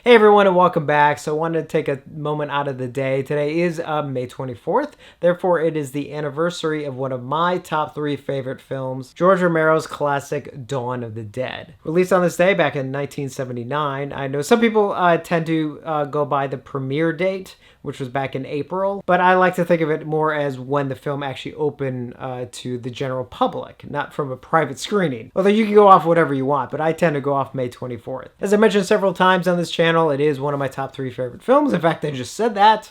Hey everyone, and welcome back. So I wanted to take a moment out of the day. Today is May 24th. Therefore, it is the anniversary of one of my top 3 favorite films, George Romero's classic Dawn of the Dead. Released on this day back in 1979. I know some people tend to go by the premiere date, which was back in April, but I like to think of it more as when the film actually opened to the general public, not from a private screening. Although you can go off whatever you want, but I tend to go off May 24th. As I mentioned several times on this channel, it is one of my top 3 favorite films. In fact, I just said that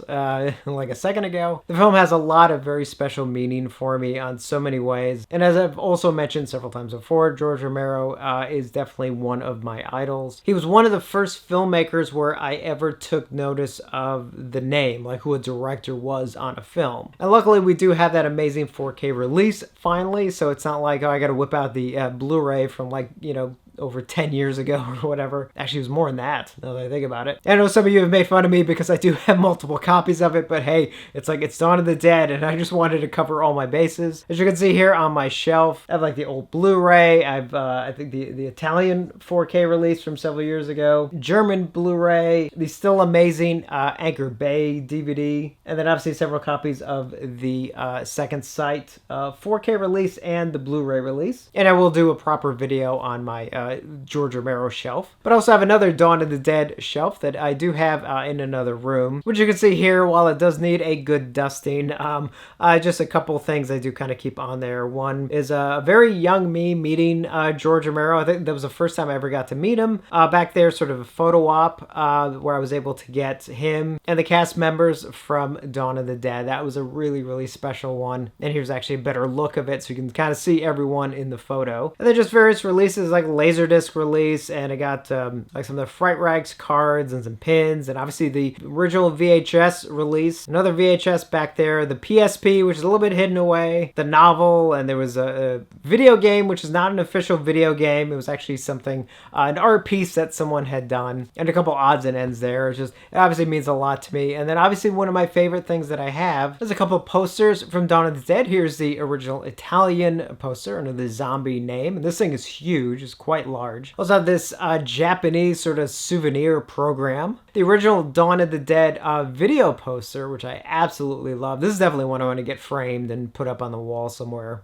like a second ago. The film has a lot of very special meaning for me on so many ways. And as I've also mentioned several times before, George Romero is definitely one of my idols. He was one of the first filmmakers where I ever took notice of the name, like who a director was on a film. And luckily, we do have that amazing 4K release finally, so it's not like, oh, I gotta whip out the Blu-ray from over 10 years ago or whatever. Actually, it was more than that, now that I think about it. I know some of you have made fun of me because I do have multiple copies of it, but hey, it's Dawn of the Dead, and I just wanted to cover all my bases. As you can see here on my shelf, I have the old Blu-ray, I think the Italian 4K release from several years ago, German Blu-ray, the still amazing Anchor Bay DVD, and then obviously several copies of the Second Sight 4K release and the Blu-ray release. And I will do a proper video on my George Romero shelf. But I also have another Dawn of the Dead shelf that I do have in another room, which you can see here. While it does need a good dusting, just a couple things I do kind of keep on there. One is a very young me meeting George Romero. I think that was the first time I ever got to meet him. Back there, sort of a photo op where I was able to get him and the cast members from Dawn of the Dead. That was a really, really special one. And here's actually a better look of it, so you can kind of see everyone in the photo. And then just various releases like Laserdisc release, and I got some of the Fright Rags cards and some pins, and obviously the original VHS release. Another VHS back there, the PSP, which is a little bit hidden away, the novel, and there was a video game, which is not an official video game. It was actually something, an art piece that someone had done, and a couple odds and ends there. It obviously means a lot to me. And then obviously one of my favorite things that I have is a couple posters from Dawn of the Dead. Here's the original Italian poster under the zombie name, and this thing is huge. It's quite large. Also have this Japanese sort of souvenir program. The original Dawn of the Dead video poster, which I absolutely love. This is definitely one I want to get framed and put up on the wall somewhere.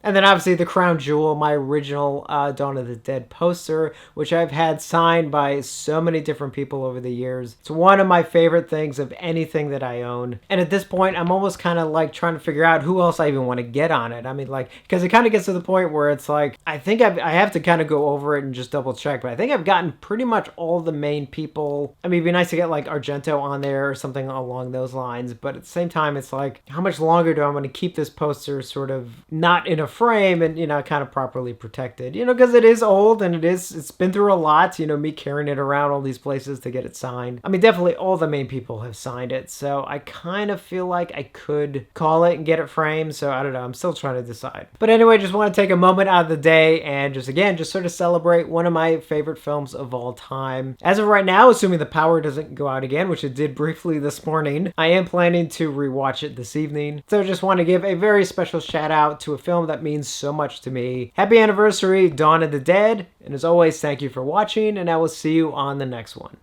And then obviously the crown jewel, my original Dawn of the Dead poster, which I've had signed by so many different people over the years. It's one of my favorite things of anything that I own. And at this point, I'm almost kind of like trying to figure out who else I even want to get on it. I mean, because it kind of gets to the point where it's like, I think I have to kind of go over it and just double check, but I think I've gotten pretty much all the main people. I mean, it'd be nice to get Argento on there or something along those lines, but at the same time, it's like, how much longer do I want to keep this poster sort of not in a frame and, kind of properly protected, because it is old and it's been through a lot, me carrying it around all these places to get it signed. I mean, definitely all the main people have signed it, so I kind of feel like I could call it and get it framed, so I don't know, I'm still trying to decide. But anyway, just want to take a moment out of the day and just sort of celebrate one of my favorite films of all time. As of right now, assuming the power doesn't go out again, which it did briefly this morning, I am planning to rewatch it this evening. So I just want to give a very special shout out to a film that means so much to me. Happy anniversary, Dawn of the Dead. And as always, thank you for watching, and I will see you on the next one.